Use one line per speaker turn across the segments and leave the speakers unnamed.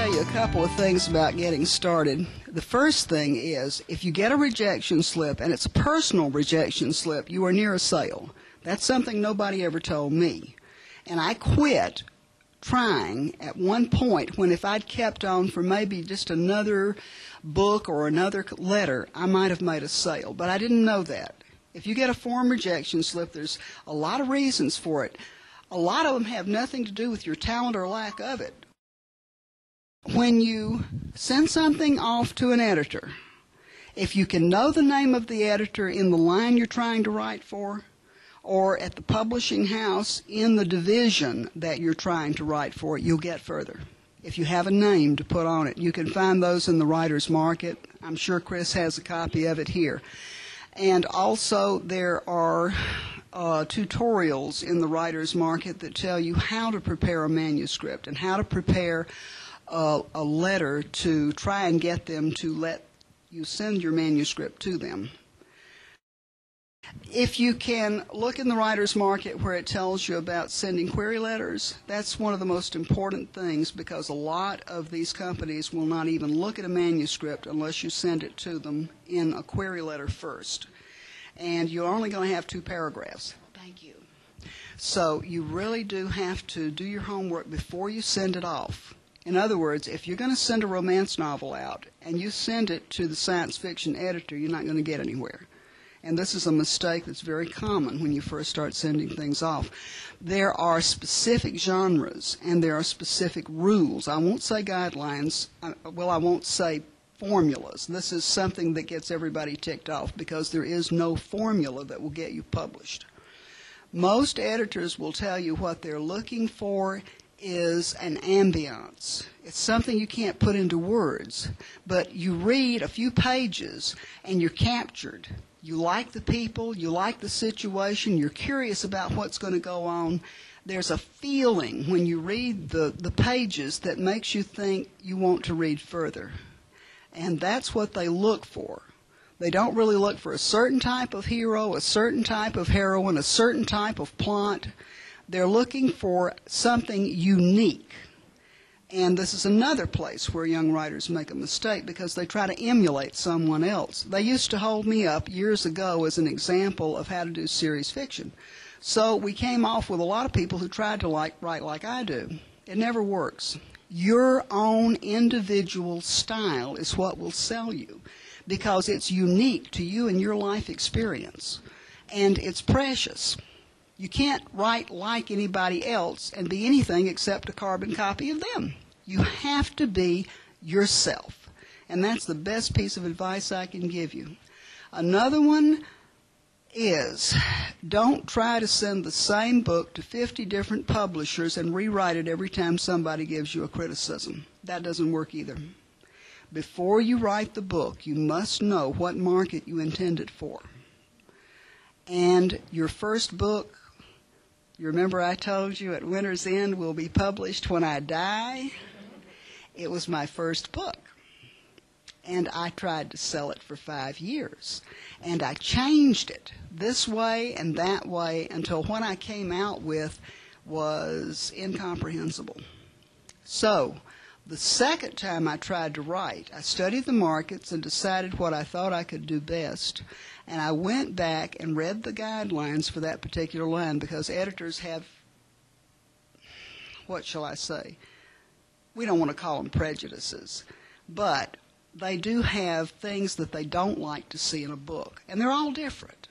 tell you a couple of things about getting started. The first thing is, if you get a rejection slip, and it's a personal rejection slip, you are near a sale. That's something nobody ever told me. And I quit trying at one point when if I'd kept on for maybe just another book or another letter, I might have made a sale. But I didn't know that. If you get a form rejection slip, there's a lot of reasons for it. A lot of them have nothing to do with your talent or lack of it. When you send something off to an editor, if you can know the name of the editor in the line you're trying to write for, or at the publishing house in the division that you're trying to write for, you'll get further. If you have a name to put on it, you can find those in the Writer's Market. I'm sure Chris has a copy of it here. And also there are tutorials in the Writer's Market that tell you how to prepare a manuscript and how to prepare a letter to try and get them to let you send your manuscript to them. If you can look in the Writer's Market where it tells you about sending query letters, that's one of the most important things, because a lot of these companies will not even look at a manuscript unless you send it to them in a query letter first. And you're only going to have 2 paragraphs. Thank you. So you really do have to do your homework before you send it off. In other words, if you're going to send a romance novel out and you send it to the science fiction editor, you're not going to get anywhere. And this is a mistake that's very common when you first start sending things off. There are specific genres and there are specific rules. I won't say guidelines. I won't say formulas. This is something that gets everybody ticked off because there is no formula that will get you published. Most editors will tell you what they're looking for is an ambiance. It's something you can't put into words, but you read a few pages and you're captured. You like the people, you like the situation, you're curious about what's going to go on. There's a feeling when you read the pages that makes you think you want to read further. And that's what they look for. They don't really look for a certain type of hero, a certain type of heroine, a certain type of plot. They're looking for something unique. And this is another place where young writers make a mistake because they try to emulate someone else. They used to hold me up years ago as an example of how to do series fiction. So we came off with a lot of people who tried to write like I do. It never works. Your own individual style is what will sell you because it's unique to you and your life experience. And it's precious. You can't write like anybody else and be anything except a carbon copy of them. You have to be yourself. And that's the best piece of advice I can give you. Another one is don't try to send the same book to 50 different publishers and rewrite it every time somebody gives you a criticism. That doesn't work either. Before you write the book, you must know what market you intend it for. And your first book, you remember I told you At Winter's End will be published when I die? It was my first book. And I tried to sell it for 5 years. And I changed it this way and that way until what I came out with was incomprehensible. So, the second time I tried to write, I studied the markets and decided what I thought I could do best. And I went back and read the guidelines for that particular line because editors have, what shall I say? We don't want to call them prejudices, but they do have things that they don't like to see in a book, and they're all different.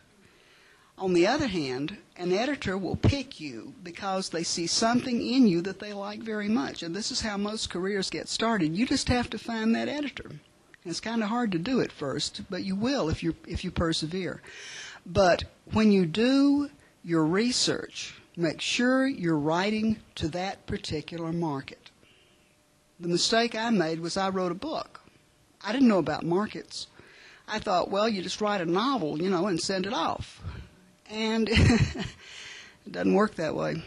On the other hand, an editor will pick you because they see something in you that they like very much, and this is how most careers get started. You just have to find that editor. And it's kind of hard to do at first, but you will if you persevere. But when you do your research, make sure you're writing to that particular market. The mistake I made was I wrote a book. I didn't know about markets. I thought, well, you just write a novel, and send it off. And it doesn't work that way.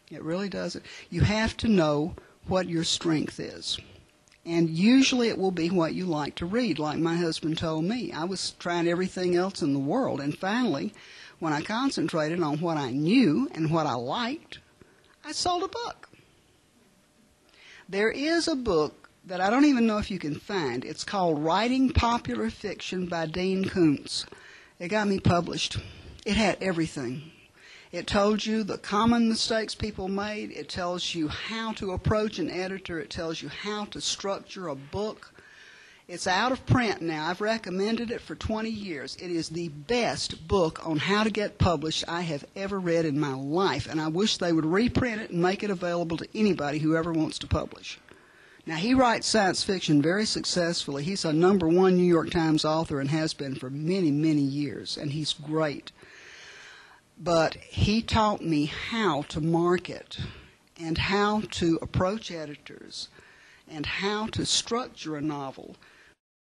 It really doesn't. You have to know what your strength is. And usually it will be what you like to read, like my husband told me. I was trying everything else in the world. And finally, when I concentrated on what I knew and what I liked, I sold a book. There is a book that I don't even know if you can find. It's called Writing Popular Fiction by Dean Koontz. It got me published. It had everything. It told you the common mistakes people made. It tells you how to approach an editor. It tells you how to structure a book. It's out of print now. I've recommended it for 20 years. It is the best book on how to get published I have ever read in my life, and I wish they would reprint it and make it available to anybody who ever wants to publish. Now, he writes science fiction very successfully. He's a #1 New York Times author and has been for many, many years, and he's great. But he taught me how to market and how to approach editors and how to structure a novel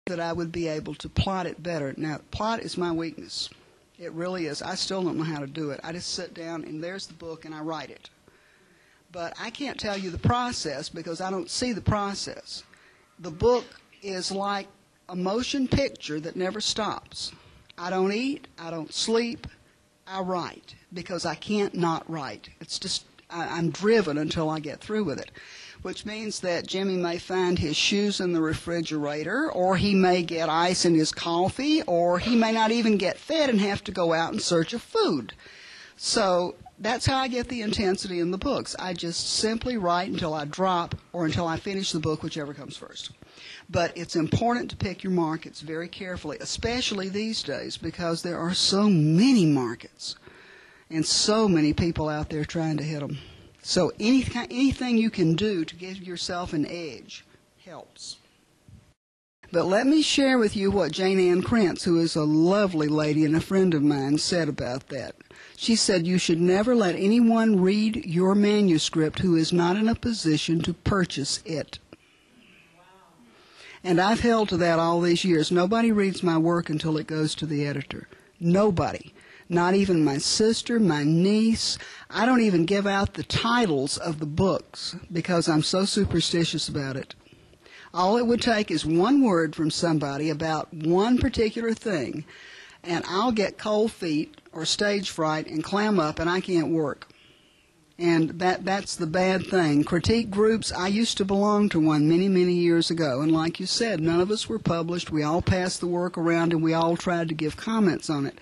that I would be able to plot it better. Now, plot is my weakness. It really is. I still don't know how to do it. I just sit down and there's the book and I write it. But I can't tell you the process because I don't see the process. The book is like a motion picture that never stops. I don't eat, I don't sleep, I write because I can't not write. It's just, I'm driven until I get through with it. Which means that Jimmy may find his shoes in the refrigerator, or he may get ice in his coffee, or he may not even get fed and have to go out in search of food. So that's how I get the intensity in the books. I just simply write until I drop or until I finish the book, whichever comes first. But it's important to pick your markets very carefully, especially these days, because there are so many markets and so many people out there trying to hit them. So anything you can do to give yourself an edge helps. But let me share with you what Jane Ann Krantz, who is a lovely lady and a friend of mine, said about that. She said, "You should never let anyone read your manuscript who is not in a position to purchase it." Wow. And I've held to that all these years. Nobody reads my work until it goes to the editor. Nobody. Not even my sister, my niece. I don't even give out the titles of the books because I'm so superstitious about it. All it would take is one word from somebody about one particular thing, and I'll get cold feet or stage fright and clam up, and I can't work. And that's the bad thing. Critique groups, I used to belong to one many, many years ago, and like you said, none of us were published. We all passed the work around, and we all tried to give comments on it.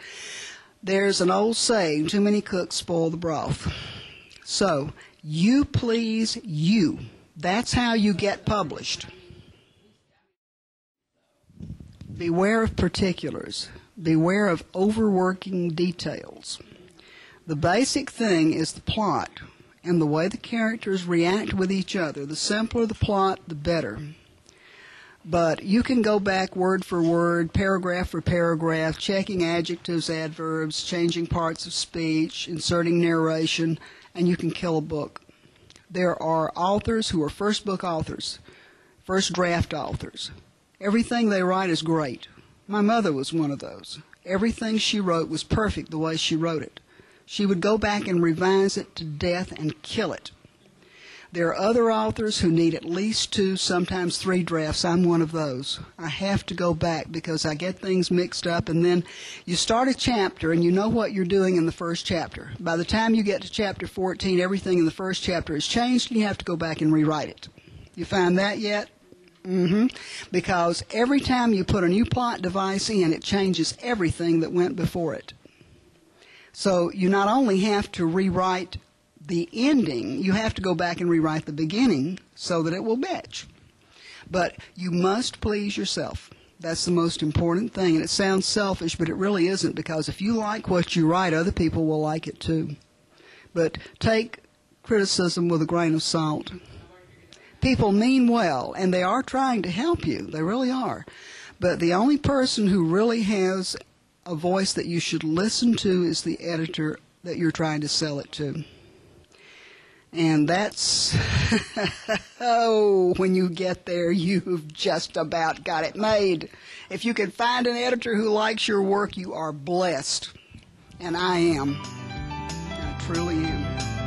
There's an old saying, too many cooks spoil the broth. So, you please you. That's how you get published. Beware of particulars. Beware of overworking details. The basic thing is the plot and the way the characters react with each other. The simpler the plot, the better. But you can go back word for word, paragraph for paragraph, checking adjectives, adverbs, changing parts of speech, inserting narration, and you can kill a book. There are authors who are first book authors, first draft authors. Everything they write is great. My mother was one of those. Everything she wrote was perfect the way she wrote it. She would go back and revise it to death and kill it. There are other authors who need at least 2, sometimes 3 drafts. I'm one of those. I have to go back because I get things mixed up, and then you start a chapter and you know what you're doing in the first chapter. By the time you get to chapter 14, everything in the first chapter has changed, and you have to go back and rewrite it. You find that yet? Because every time you put a new plot device in, it changes everything that went before it. So you not only have to rewrite the ending, you have to go back and rewrite the beginning so that it will match. But you must please yourself. That's the most important thing. And it sounds selfish, but it really isn't, because if you like what you write, other people will like it too. But take criticism with a grain of salt. People mean well, and they are trying to help you. They really are. But the only person who really has a voice that you should listen to is the editor that you're trying to sell it to. And that's, oh, when you get there, you've just about got it made. If you can find an editor who likes your work, you are blessed. And I am. I truly am.